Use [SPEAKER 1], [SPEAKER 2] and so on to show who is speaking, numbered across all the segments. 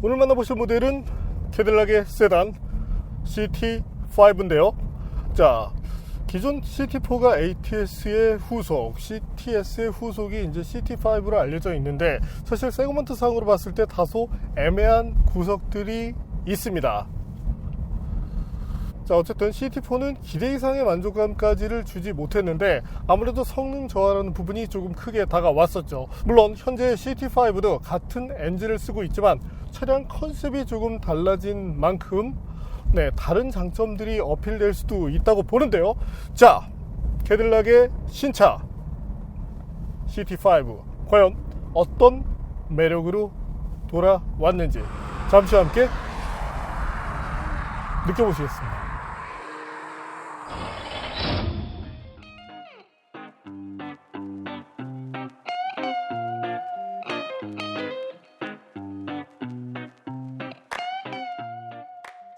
[SPEAKER 1] 오늘 만나보실 모델은 캐딜락의 세단 CT5인데요. 자, 기존 CT4가 ATS의 후속, CTS의 후속이 이제 CT5로 알려져 있는데 사실 세그먼트 상으로 봤을 때 다소 애매한 구석들이 있습니다. 자, 어쨌든 CT4는 기대 이상의 만족감까지를 주지 못했는데 아무래도 성능 저하라는 부분이 조금 크게 다가왔었죠. 물론 현재 CT5도 같은 엔진을 쓰고 있지만 차량 컨셉이 조금 달라진 만큼 다른 장점들이 어필될 수도 있다고 보는데요. 자, 캐딜락의 신차 CT5 과연 어떤 매력으로 돌아왔는지 잠시 함께 느껴보시겠습니다.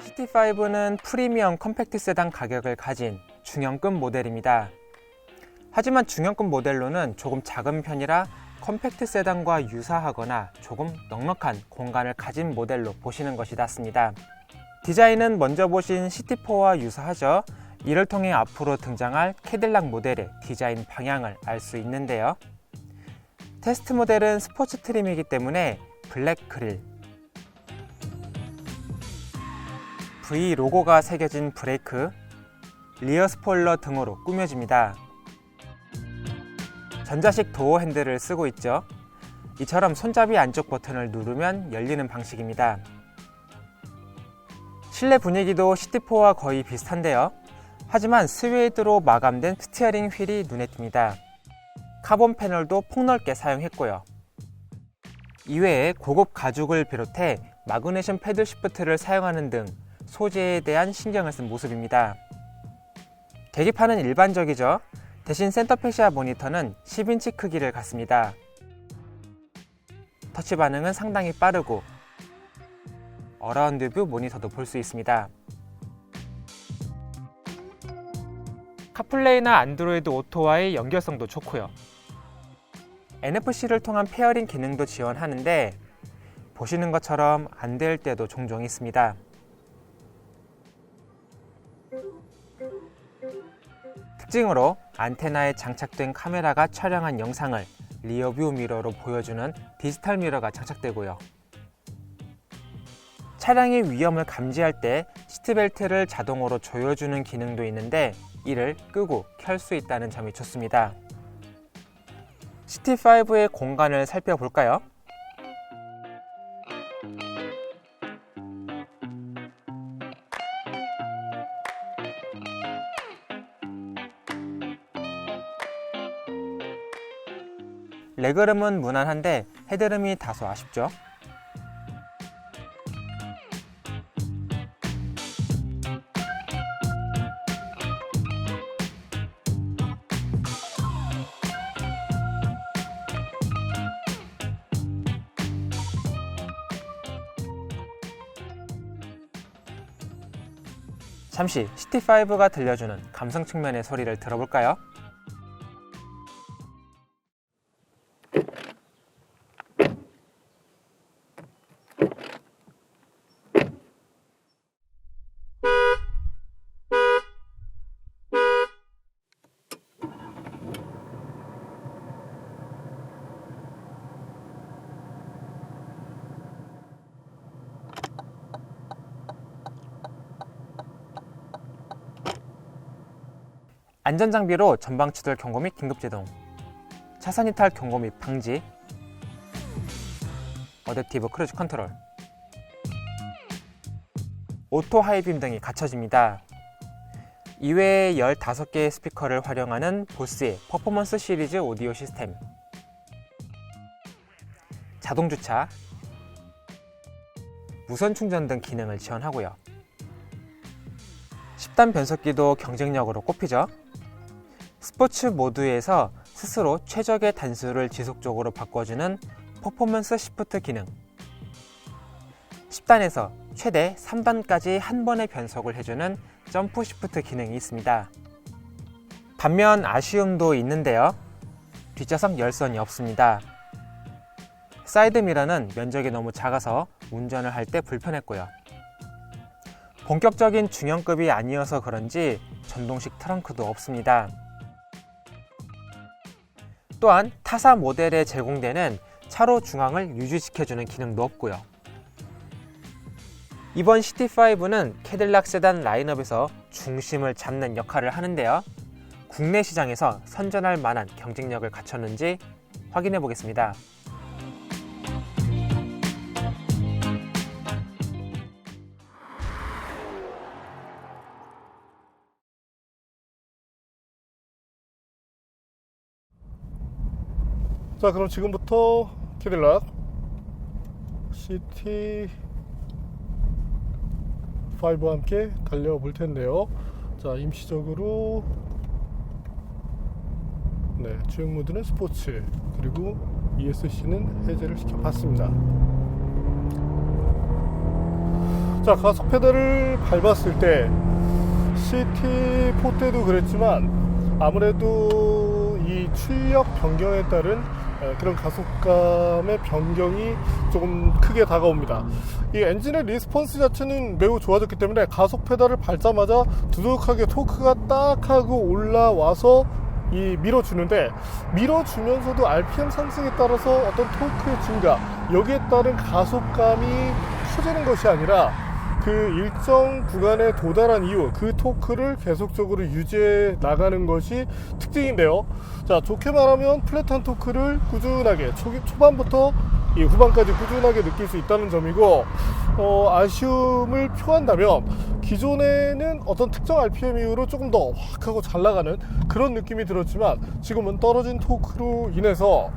[SPEAKER 2] CT5는 프리미엄 컴팩트 세단 가격을 가진 중형급 모델입니다. 하지만 중형급 모델로는 조금 작은 편이라 컴팩트 세단과 유사하거나 조금 넉넉한 공간을 가진 모델로 보시는 것이 낫습니다. 디자인은 먼저 보신 CT4와 유사하죠. 이를 통해 앞으로 등장할 캐딜락 모델의 디자인 방향을 알 수 있는데요. 테스트 모델은 스포츠 트림이기 때문에 블랙 그릴, V 로고가 새겨진 브레이크, 리어 스포일러 등으로 꾸며집니다. 전자식 도어 핸들을 쓰고 있죠. 이처럼 손잡이 안쪽 버튼을 누르면 열리는 방식입니다. 실내 분위기도 CT4와 거의 비슷한데요. 하지만 스웨이드로 마감된 스티어링 휠이 눈에 띕니다. 카본 패널도 폭넓게 사용했고요. 이외에 고급 가죽을 비롯해 마그네슘 패들 시프트를 사용하는 등 소재에 대한 신경을 쓴 모습입니다. 계기판은 일반적이죠. 대신 센터페시아 모니터는 10인치 크기를 갖습니다. 터치 반응은 상당히 빠르고 어라운드 뷰 모니터도 볼 수 있습니다. 카플레이나 안드로이드 오토와의 연결성도 좋고요. NFC를 통한 페어링 기능도 지원하는데 보시는 것처럼 안 될 때도 종종 있습니다. 특징으로 안테나에 장착된 카메라가 촬영한 영상을 리어뷰 미러로 보여주는 디지털 미러가 장착되고요. 차량의 위험을 감지할 때 시트벨트를 자동으로 조여주는 기능도 있는데 이를 끄고 켤 수 있다는 점이 좋습니다. CT5의 공간을 살펴볼까요? 레그룸은 무난한데 헤드룸이 다소 아쉽죠. 잠시 CT5가 들려주는 감성 측면의 소리를 들어볼까요? 안전장비로 전방 추돌 경고 및 긴급제동, 차선 이탈 경고 및 방지, 어댑티브 크루즈 컨트롤, 오토 하이빔 등이 갖춰집니다. 이외에 15개의 스피커를 활용하는 보스의 퍼포먼스 시리즈 오디오 시스템, 자동주차, 무선 충전 등 기능을 지원하고요. 10단 변속기도 경쟁력으로 꼽히죠. 스포츠 모드에서 스스로 최적의 단수를 지속적으로 바꿔주는 퍼포먼스 시프트 기능, 10단에서 최대 3단까지 한 번의 변속을 해주는 점프 시프트 기능이 있습니다. 반면 아쉬움도 있는데요. 뒷좌석 열선이 없습니다. 사이드미러는 면적이 너무 작아서 운전을 할 때 불편했고요. 본격적인 중형급이 아니어서 그런지 전동식 트렁크도 없습니다. 또한 타사 모델에 제공되는 차로 중앙을 유지시켜주는 기능도 없고요. 이번 CT5는 캐딜락 세단 라인업에서 중심을 잡는 역할을 하는데요. 국내 시장에서 선전할 만한 경쟁력을 갖췄는지 확인해 보겠습니다.
[SPEAKER 1] 자, 그럼 지금부터 캐딜락 CT5와 함께 달려볼 텐데요. 자, 임시적으로 주행 모드는 스포츠, 그리고 ESC는 해제를 시켜봤습니다. 자, 가속 페달을 밟았을 때 CT4 때도 그랬지만 아무래도 이 출력 변경에 따른 그런 가속감의 변경이 조금 크게 다가옵니다. 이 엔진의 리스폰스 자체는 매우 좋아졌기 때문에 가속 페달을 밟자마자 두둑하게 토크가 딱 하고 올라와서 밀어주는데, 밀어주면서도 RPM 상승에 따라서 어떤 토크의 증가, 여기에 따른 가속감이 커지는 것이 아니라 그 일정 구간에 도달한 이후 그 토크를 계속적으로 유지해 나가는 것이 특징인데요. 자, 좋게 말하면 플랫한 토크를 꾸준하게 초반부터 이 후반까지 꾸준하게 느낄 수 있다는 점이고, 아쉬움을 표한다면 기존에는 어떤 특정 RPM 이후로 조금 더 확 하고 잘 나가는 그런 느낌이 들었지만, 지금은 떨어진 토크로 인해서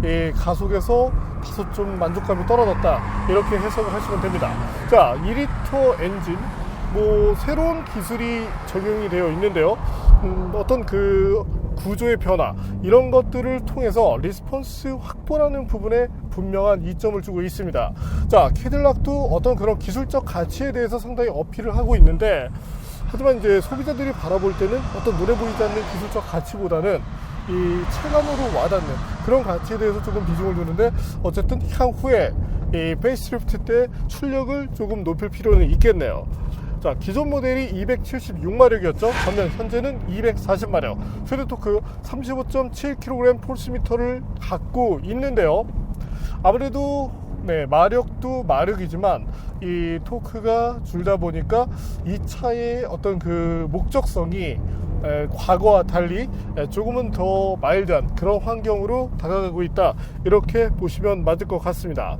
[SPEAKER 1] 이 가속에서 다소 좀 만족감이 떨어졌다, 이렇게 해석을 하시면 됩니다. 자, 2리터 엔진, 새로운 기술이 적용이 되어 있는데요. 어떤 그 구조의 변화, 이런 것들을 통해서 리스폰스 확보라는 부분에 분명한 이점을 주고 있습니다. 자, 캐딜락도 어떤 그런 기술적 가치에 대해서 상당히 어필을 하고 있는데, 하지만 이제 소비자들이 바라볼 때는 어떤 눈에 보이지 않는 기술적 가치보다는 이 체감으로 와닿는 그런 가치에 대해서 조금 비중을 두는데, 어쨌든 향후에 이 페이스리프트 때 출력을 조금 높일 필요는 있겠네요. 자, 기존 모델이 276마력이었죠. 반면 현재는 240마력, 최대 토크 35.7kg 폴스미터를 갖고 있는데요. 아무래도 마력도 마력이지만 이 토크가 줄다 보니까 이 차의 어떤 그 목적성이 과거와 달리 조금은 더 마일드한 그런 환경으로 다가가고 있다, 이렇게 보시면 맞을 것 같습니다.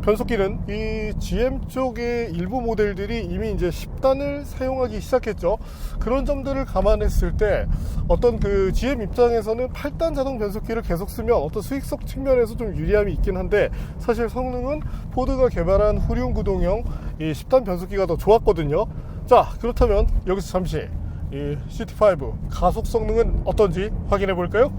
[SPEAKER 1] 변속기는 이 GM 쪽의 일부 모델들이 이미 이제 10단을 사용하기 시작했죠. 그런 점들을 감안했을 때 어떤 그 GM 입장에서는 8단 자동 변속기를 계속 쓰면 어떤 수익성 측면에서 좀 유리함이 있긴 한데, 사실 성능은 포드가 개발한 후륜 구동형 이 10단 변속기가 더 좋았거든요. 자, 그렇다면 여기서 잠시 이 CT5 가속 성능은 어떤지 확인해 볼까요?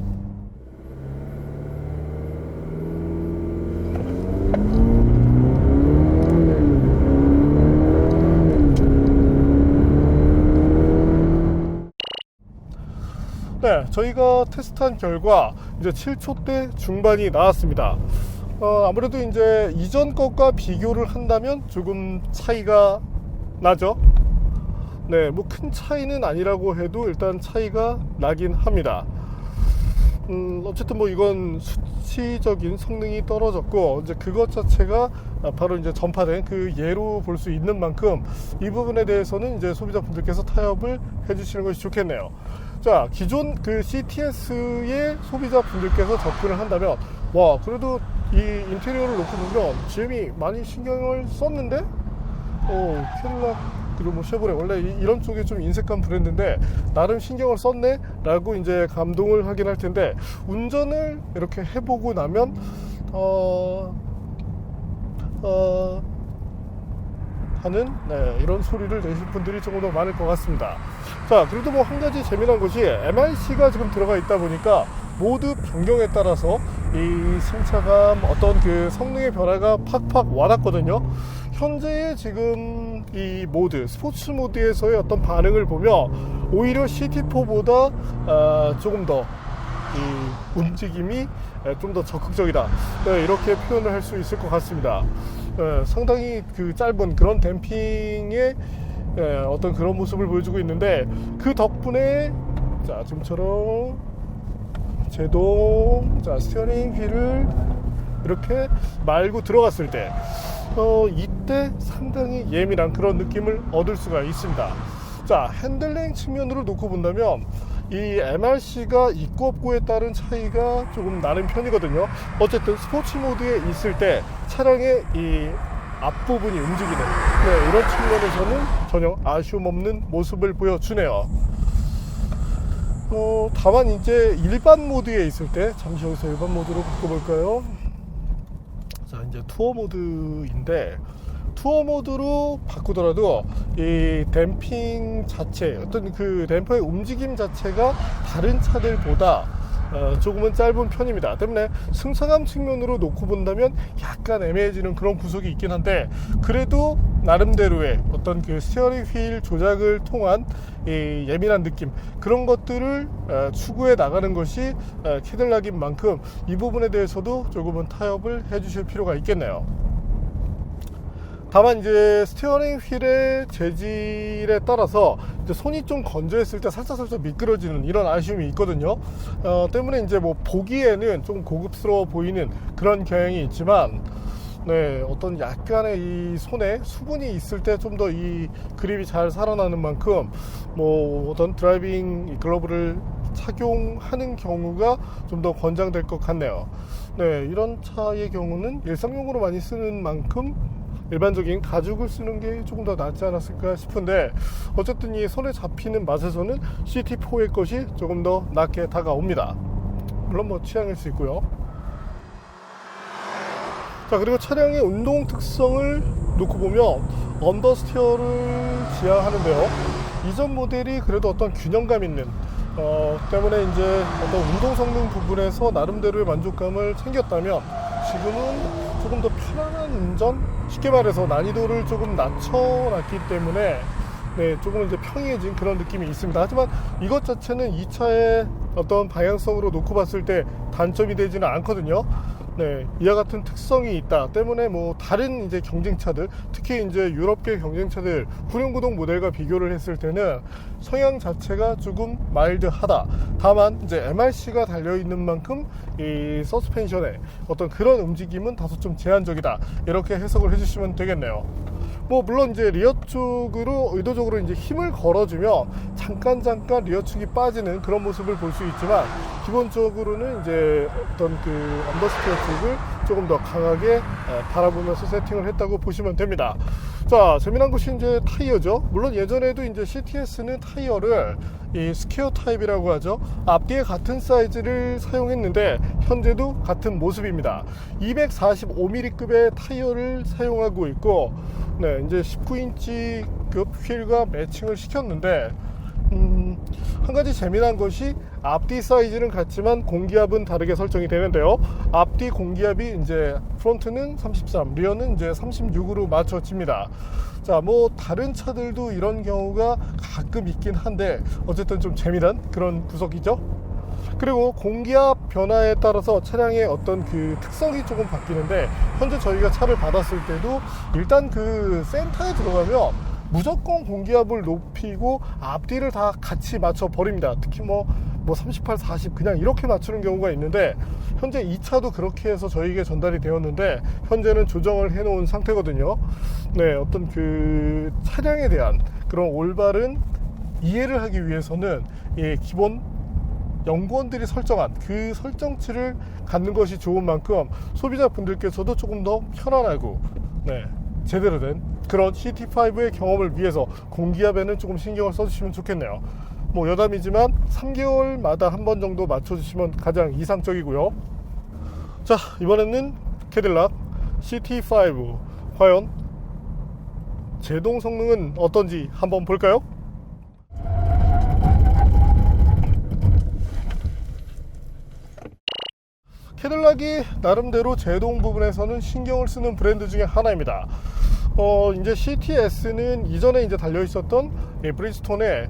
[SPEAKER 1] 네, 저희가 테스트한 결과 이제 7초대 중반이 나왔습니다. 아무래도 이제 이전 것과 비교를 한다면 조금 차이가 나죠. 네, 큰 차이는 아니라고 해도 일단 차이가 나긴 합니다. 어쨌든 이건 수치적인 성능이 떨어졌고, 이제 그것 자체가 바로 이제 전파된 그 예로 볼 수 있는 만큼 이 부분에 대해서는 이제 소비자분들께서 타협을 해주시는 것이 좋겠네요. 자, 기존 그 CTS의 소비자분들께서 접근을 한다면, 와, 그래도 이 인테리어를 놓고 보면 GM이 많이 신경을 썼는데, 캐딜락 그리고 쉐보레 원래 이런 쪽에 좀 인색한 브랜드인데 나름 신경을 썼네 라고 이제 감동을 하긴 할 텐데, 운전을 이렇게 해보고 나면 하는 이런 소리를 내실 분들이 조금 더 많을 것 같습니다. 자, 그래도 한 가지 재미난 것이 MIC가 지금 들어가 있다 보니까 모드 변경에 따라서 이 승차감, 어떤 그 성능의 변화가 팍팍 와닿거든요. 현재의 지금 이 모드, 스포츠 모드에서의 어떤 반응을 보면 오히려 CT4보다 조금 더 이 움직임이 좀 더 적극적이다, 이렇게 표현을 할 수 있을 것 같습니다. 상당히 그 짧은 그런 댐핑의 어떤 그런 모습을 보여주고 있는데, 그 덕분에 자 지금처럼 제동, 자 스티어링 휠을 이렇게 말고 들어갔을 때 이때 상당히 예민한 그런 느낌을 얻을 수가 있습니다. 자, 핸들링 측면으로 놓고 본다면 이 MRC가 있고 없고에 따른 차이가 조금 나는 편이거든요. 어쨌든 스포츠 모드에 있을 때 차량의 이 앞부분이 움직이는, 이런 측면에서는 전혀 아쉬움 없는 모습을 보여주네요. 다만 이제 일반 모드에 있을 때, 잠시 여기서 일반 모드로 바꿔볼까요? 자, 이제 투어 모드인데, 투어 모드로 바꾸더라도 이 댐핑 자체, 어떤 그 댐퍼의 움직임 자체가 다른 차들보다 조금은 짧은 편입니다. 때문에 승차감 측면으로 놓고 본다면 약간 애매해지는 그런 구석이 있긴 한데, 그래도 나름대로의 어떤 그 스티어링 휠 조작을 통한 이 예민한 느낌, 그런 것들을 추구해 나가는 것이 캐딜락인 만큼 이 부분에 대해서도 조금은 타협을 해 주실 필요가 있겠네요. 다만 이제 스티어링 휠의 재질에 따라서 이제 손이 좀 건조했을 때 살짝 미끄러지는 이런 아쉬움이 있거든요. 때문에 이제 뭐 보기에는 좀 고급스러워 보이는 그런 경향이 있지만, 어떤 약간의 이 손에 수분이 있을 때 좀 더 이 그립이 잘 살아나는 만큼 뭐 어떤 드라이빙 글러브를 착용하는 경우가 좀 더 권장될 것 같네요. 이런 차의 경우는 일상용으로 많이 쓰는 만큼 일반적인 가죽을 쓰는 게 조금 더 낫지 않았을까 싶은데, 어쨌든 이 손에 잡히는 맛에서는 CT4의 것이 조금 더 낫게 다가옵니다. 물론 뭐 취향일 수 있고요. 자, 그리고 차량의 운동 특성을 놓고 보면 언더스티어를 지향하는데요. 이전 모델이 그래도 어떤 균형감 있는 때문에 이제 어떤 운동 성능 부분에서 나름대로의 만족감을 챙겼다면, 지금은 조금 더 편안한 운전, 쉽게 말해서 난이도를 조금 낮춰놨기 때문에 조금 이제 평이해진 그런 느낌이 있습니다. 하지만 이것 자체는 이 차의 어떤 방향성으로 놓고 봤을 때 단점이 되지는 않거든요. 이와 같은 특성이 있다 때문에 뭐 다른 이제 경쟁차들, 특히 이제 유럽계 경쟁차들 후륜구동 모델과 비교를 했을 때는 성향 자체가 조금 마일드하다. 다만 이제 MRC가 달려 있는 만큼 이 서스펜션의 어떤 그런 움직임은 다소 좀 제한적이다, 이렇게 해석을 해주시면 되겠네요. 뭐 물론 이제 리어 쪽으로 의도적으로 이제 힘을 걸어주면 잠깐 리어 축이 빠지는 그런 모습을 볼 수 있지만, 기본적으로는 이제 어떤 그 언더스티어 쪽을 조금 더 강하게 바라보면서 세팅을 했다고 보시면 됩니다. 자, 재미난 것이 이제 타이어죠. 물론 예전에도 이제 CTS는 타이어를 이 스퀘어 타입이라고 하죠. 앞뒤에 같은 사이즈를 사용했는데 현재도 같은 모습입니다. 245mm급의 타이어를 사용하고 있고, 이제 19인치급 휠과 매칭을 시켰는데, 한 가지 재미난 것이 앞뒤 사이즈는 같지만 공기압은 다르게 설정이 되는데요. 앞뒤 공기압이 이제 프론트는 33, 리어는 이제 36으로 맞춰집니다. 자, 뭐 다른 차들도 이런 경우가 가끔 있긴 한데, 어쨌든 좀 재미난 그런 구석이죠. 그리고 공기압 변화에 따라서 차량의 어떤 그 특성이 조금 바뀌는데, 현재 저희가 차를 받았을 때도 일단 그 센터에 들어가면 무조건 공기압을 높이고 앞뒤를 다 같이 맞춰 버립니다. 특히 뭐 38, 40 그냥 이렇게 맞추는 경우가 있는데, 현재 이 차도 그렇게 해서 저희에게 전달이 되었는데 현재는 조정을 해 놓은 상태거든요. 어떤 그 차량에 대한 그런 올바른 이해를 하기 위해서는 기본 연구원들이 설정한 그 설정치를 갖는 것이 좋은 만큼 소비자분들께서도 조금 더 편안하고 제대로 된 그런 CT5의 경험을 위해서 공기압에는 조금 신경을 써주시면 좋겠네요. 뭐 여담이지만 3개월마다 한 번 정도 맞춰주시면 가장 이상적이고요. 자, 이번에는 캐딜락 CT5 과연 제동 성능은 어떤지 한번 볼까요? 캐딜락이 나름대로 제동 부분에서는 신경을 쓰는 브랜드 중에 하나입니다. 이제 CTS는 이전에 이제 달려 있었던 브리지스톤의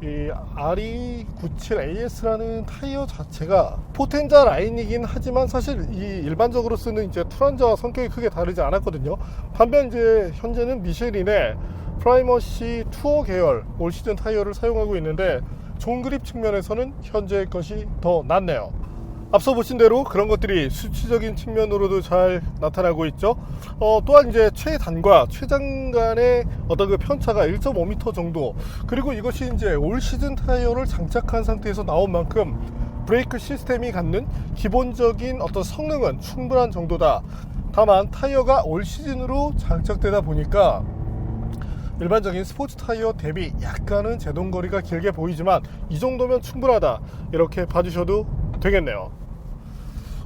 [SPEAKER 1] 이 RE97AS라는 타이어 자체가 포텐자 라인이긴 하지만 사실 이 일반적으로 쓰는 이제 투란저와 성격이 크게 다르지 않았거든요. 반면 이제 현재는 미쉐린의 프라이머시 투어 계열 올 시즌 타이어를 사용하고 있는데 종 그립 측면에서는 현재의 것이 더 낫네요. 앞서 보신 대로 그런 것들이 수치적인 측면으로도 잘 나타나고 있죠. 또한 이제 최단과 최장 간의 어떤 그 편차가 1.5m 정도, 그리고 이것이 이제 올 시즌 타이어를 장착한 상태에서 나온 만큼 브레이크 시스템이 갖는 기본적인 어떤 성능은 충분한 정도다. 다만 타이어가 올 시즌으로 장착되다 보니까 일반적인 스포츠 타이어 대비 약간은 제동거리가 길게 보이지만 이 정도면 충분하다, 이렇게 봐주셔도 되겠네요.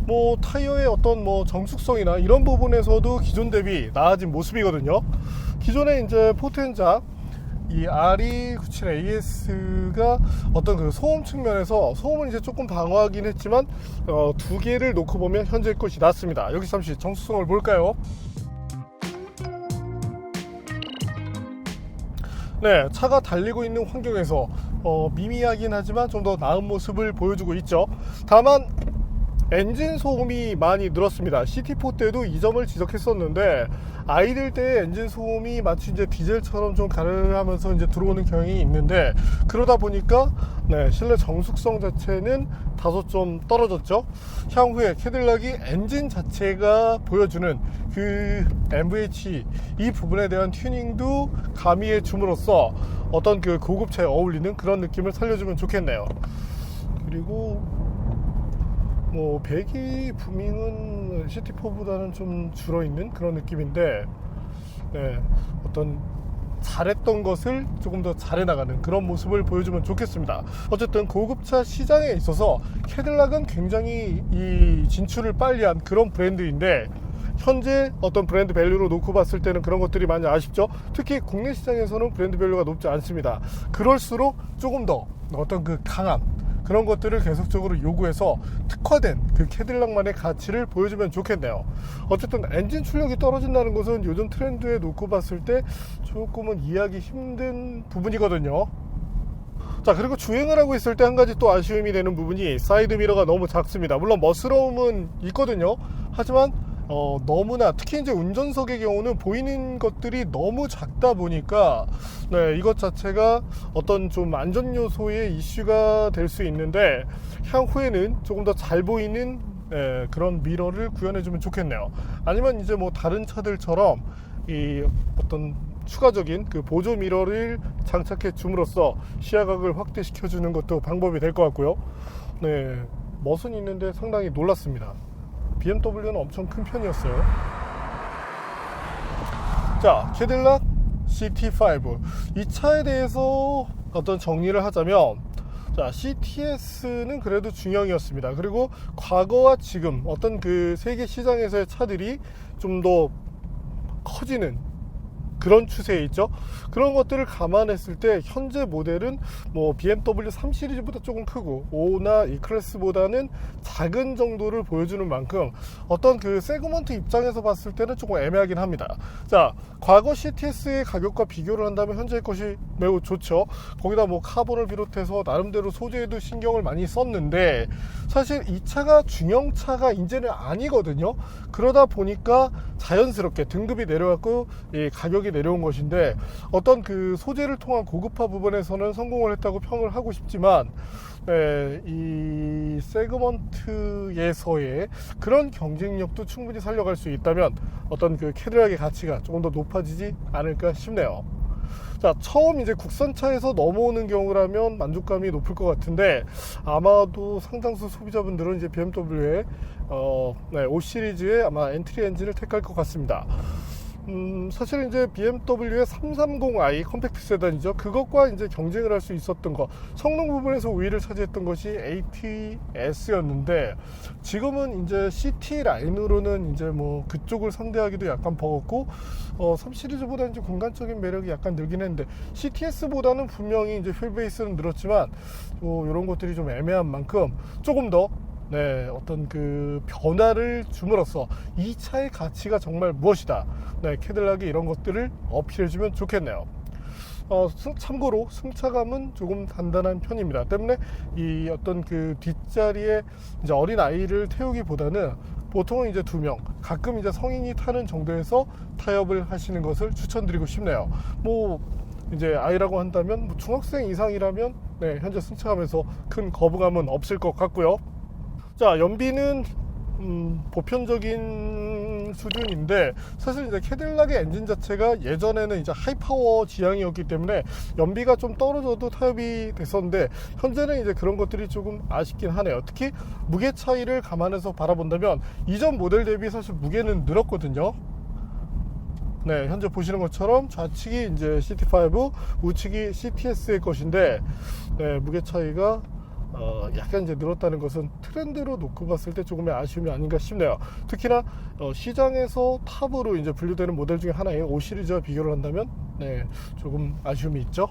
[SPEAKER 1] 뭐 타이어의 어떤 뭐 정숙성이나 이런 부분에서도 기존 대비 나아진 모습이거든요. 기존에 이제 포텐자 이 RE97AS가 어떤 그 소음 측면에서 소음은 이제 조금 방어하긴 했지만 두 개를 놓고 보면 현재 것이 낫습니다. 여기서 잠시 정숙성을 볼까요? 네, 차가 달리고 있는 환경에서 미미하긴 하지만 좀 더 나은 모습을 보여주고 있죠. 다만 엔진 소음이 많이 늘었습니다. CT4 때도 이 점을 지적했었는데 아이들 때 엔진 소음이 마치 이제 디젤처럼 좀 가르르하면서 이제 들어오는 경향이 있는데, 그러다 보니까 네, 실내 정숙성 자체는 다소 좀 떨어졌죠. 향후에 캐딜락이 엔진 자체가 보여주는 그 MVH 이 부분에 대한 튜닝도 가미해 줌으로써 어떤 그 고급차에 어울리는 그런 느낌을 살려주면 좋겠네요. 그리고 뭐 배기 부밍은 CT4보다는 좀 줄어있는 그런 느낌인데, 네, 어떤 잘했던 것을 조금 더 잘해나가는 그런 모습을 보여주면 좋겠습니다. 어쨌든 고급차 시장에 있어서 캐딜락은 굉장히 이 진출을 빨리 한 그런 브랜드인데, 현재 어떤 브랜드 밸류로 놓고 봤을 때는 그런 것들이 많이 아쉽죠. 특히 국내 시장에서는 브랜드 밸류가 높지 않습니다. 그럴수록 조금 더 어떤 그 강한 그런 것들을 계속적으로 요구해서 특화된 그 캐딜락만의 가치를 보여주면 좋겠네요. 어쨌든 엔진 출력이 떨어진다는 것은 요즘 트렌드에 놓고 봤을 때 조금은 이해하기 힘든 부분이거든요. 자, 그리고 주행을 하고 있을 때 한 가지 또 아쉬움이 되는 부분이 사이드미러가 너무 작습니다. 물론 멋스러움은 있거든요. 하지만 너무나 특히 이제 운전석의 경우는 보이는 것들이 너무 작다 보니까 네, 이것 자체가 어떤 좀 안전 요소의 이슈가 될 수 있는데, 향후에는 조금 더 잘 보이는 그런 미러를 구현해주면 좋겠네요. 아니면 이제 뭐 다른 차들처럼 이 어떤 추가적인 그 보조 미러를 장착해 줌으로써 시야각을 확대시켜 주는 것도 방법이 될 것 같고요. 네, 멋은 있는데 상당히 놀랐습니다. BMW는 엄청 큰 편이었어요. 자, 캐딜락 CT5 이 차에 대해서 어떤 정리를 하자면, 자, CTS는 그래도 중형이었습니다. 그리고 과거와 지금 어떤 그 세계 시장에서의 차들이 좀 더 커지는 그런 추세에 있죠. 그런 것들을 감안했을 때 현재 모델은 뭐 BMW 3 시리즈보다 조금 크고 5나 E 클래스보다는 작은 정도를 보여주는 만큼 어떤 그 세그먼트 입장에서 봤을 때는 조금 애매하긴 합니다. 자, 과거 CTS의 가격과 비교를 한다면 현재의 것이 매우 좋죠. 거기다 뭐 카본을 비롯해서 나름대로 소재에도 신경을 많이 썼는데, 사실 이 차가 중형차가 이제는 아니거든요. 그러다 보니까 자연스럽게 등급이 내려갔고 이 가격이 내려온 것인데, 어떤 그 소재를 통한 고급화 부분에서는 성공을 했다고 평을 하고 싶지만, 이 세그먼트에서의 그런 경쟁력도 충분히 살려갈 수 있다면 어떤 그 캐딜락의 가치가 조금 더 높아지지 않을까 싶네요. 자, 처음 이제 국산차에서 넘어오는 경우라면 만족감이 높을 것 같은데, 아마도 상당수 소비자분들은 이제 BMW의 5 시리즈의 아마 엔트리 엔진을 택할 것 같습니다. 사실 이제 BMW의 330i 컴팩트 세단이죠. 그것과 이제 경쟁을 할 수 있었던 거, 성능 부분에서 우위를 차지했던 것이 ATS였는데, 지금은 이제 CT 라인으로는 이제 뭐 그쪽을 상대하기도 약간 버겁고, 3 시리즈보다 이제 공간적인 매력이 약간 늘긴 했는데, CTS보다는 분명히 이제 휠 베이스는 늘었지만, 이런 것들이 좀 애매한 만큼 조금 더 어떤 그 변화를 줌으로써 이 차의 가치가 정말 무엇이다. 캐딜락이 이런 것들을 어필해주면 좋겠네요. 참고로 승차감은 조금 단단한 편입니다. 때문에 이 어떤 그 뒷자리에 이제 어린 아이를 태우기보다는 보통은 이제 2명, 가끔 이제 성인이 타는 정도에서 타협을 하시는 것을 추천드리고 싶네요. 뭐 이제 아이라고 한다면 뭐 중학생 이상이라면 네, 현재 승차감에서 큰 거부감은 없을 것 같고요. 자, 연비는 보편적인 수준인데 사실 이제 캐딜락의 엔진 자체가 예전에는 이제 하이파워 지향이었기 때문에 연비가 좀 떨어져도 타협이 됐었는데 현재는 이제 그런 것들이 조금 아쉽긴 하네요. 특히 무게 차이를 감안해서 바라본다면 이전 모델 대비 사실 무게는 늘었거든요. 네, 현재 보시는 것처럼 좌측이 이제 CT5, 우측이 CTS의 것인데 네, 무게 차이가 약간 이제 늘었다는 것은 트렌드로 놓고 봤을 때 조금의 아쉬움이 아닌가 싶네요. 특히나 시장에서 탑으로 이제 분류되는 모델 중에 하나인 5 시리즈와 비교를 한다면 네, 조금 아쉬움이 있죠.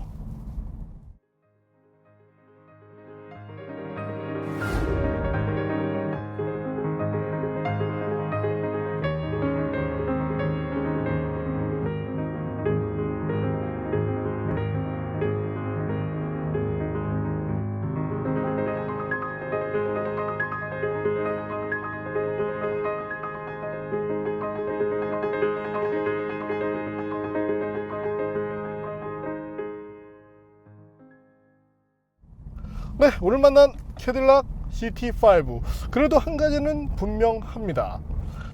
[SPEAKER 1] 네, 오늘 만난 캐딜락 CT5. 그래도 한 가지는 분명합니다.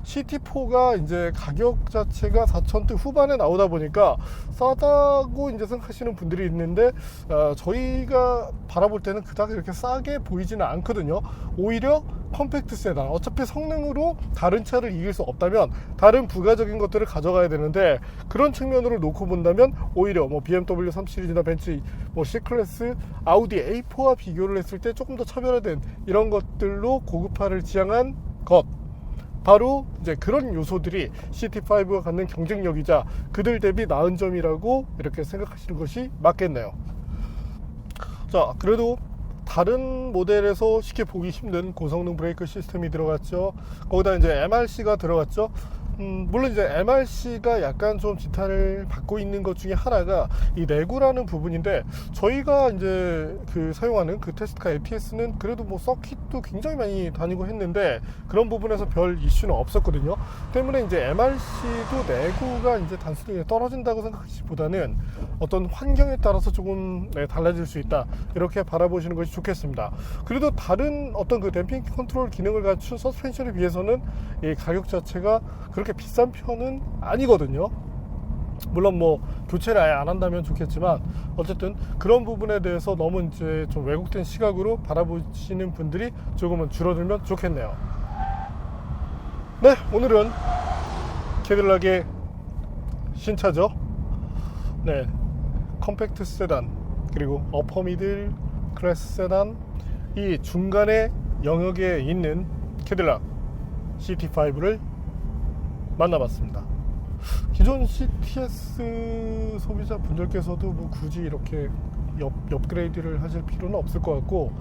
[SPEAKER 1] CT4가 이제 가격 자체가 4,000대 후반에 나오다 보니까 싸다고 이제 생각하시는 분들이 있는데 저희가 바라볼 때는 그닥 이렇게 싸게 보이지는 않거든요. 오히려 컴팩트 세단, 어차피 성능으로 다른 차를 이길 수 없다면 다른 부가적인 것들을 가져가야 되는데 그런 측면으로 놓고 본다면 오히려 뭐 BMW 3 시리즈나 벤츠 뭐 C클래스, 아우디 A4와 비교를 했을 때 조금 더 차별화된 이런 것들로 고급화를 지향한 것, 바로 이제 그런 요소들이 CT5가 갖는 경쟁력이자 그들 대비 나은 점이라고 이렇게 생각하시는 것이 맞겠네요. 자, 그래도 다른 모델에서 쉽게 보기 힘든 고성능 브레이크 시스템이 들어갔죠. 거기다 이제 MRC가 들어갔죠. 물론 이제 MRC가 약간 좀 지탄을 받고 있는 것 중에 하나가 이 내구라는 부분인데 저희가 이제 그 사용하는 그 테스트카 ATS는 그래도 뭐 서킷도 굉장히 많이 다니고 했는데 그런 부분에서 별 이슈는 없었거든요. 때문에 이제 MRC도 내구가 이제 단순히 떨어진다고 생각하기보다는 어떤 환경에 따라서 조금 달라질 수 있다, 이렇게 바라보시는 것이 좋겠습니다. 그래도 다른 어떤 그 댐핑 컨트롤 기능을 갖춘 서스펜션에 비해서는 이 가격 자체가 그렇게 비싼 편은 아니거든요. 물론 뭐 교체를 아예 안 한다면 좋겠지만 어쨌든 그런 부분에 대해서 너무 이제 좀 왜곡된 시각으로 바라보시는 분들이 조금은 줄어들면 좋겠네요. 네, 오늘은 캐딜락의 신차죠. 네, 컴팩트 세단 그리고 어퍼 미들 클래스 세단, 이 중간의 영역에 있는 캐딜락 CT5를 만나봤습니다. 기존 CTS 소비자 분들께서도 뭐 굳이 이렇게 업그레이드를 하실 필요는 없을 것 같고,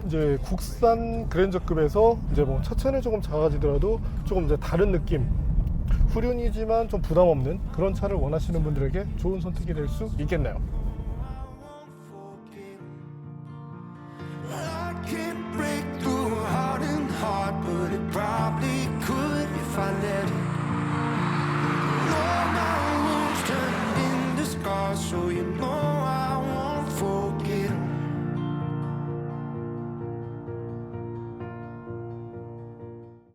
[SPEAKER 1] 이제 국산 그랜저급에서 이제 뭐 차체는 조금 작아지더라도 조금 이제 다른 느낌, 후륜이지만 좀 부담 없는 그런 차를 원하시는 분들에게 좋은 선택이 될 수 있겠네요.
[SPEAKER 3] If I let it, all my wounds turned into scars, so you know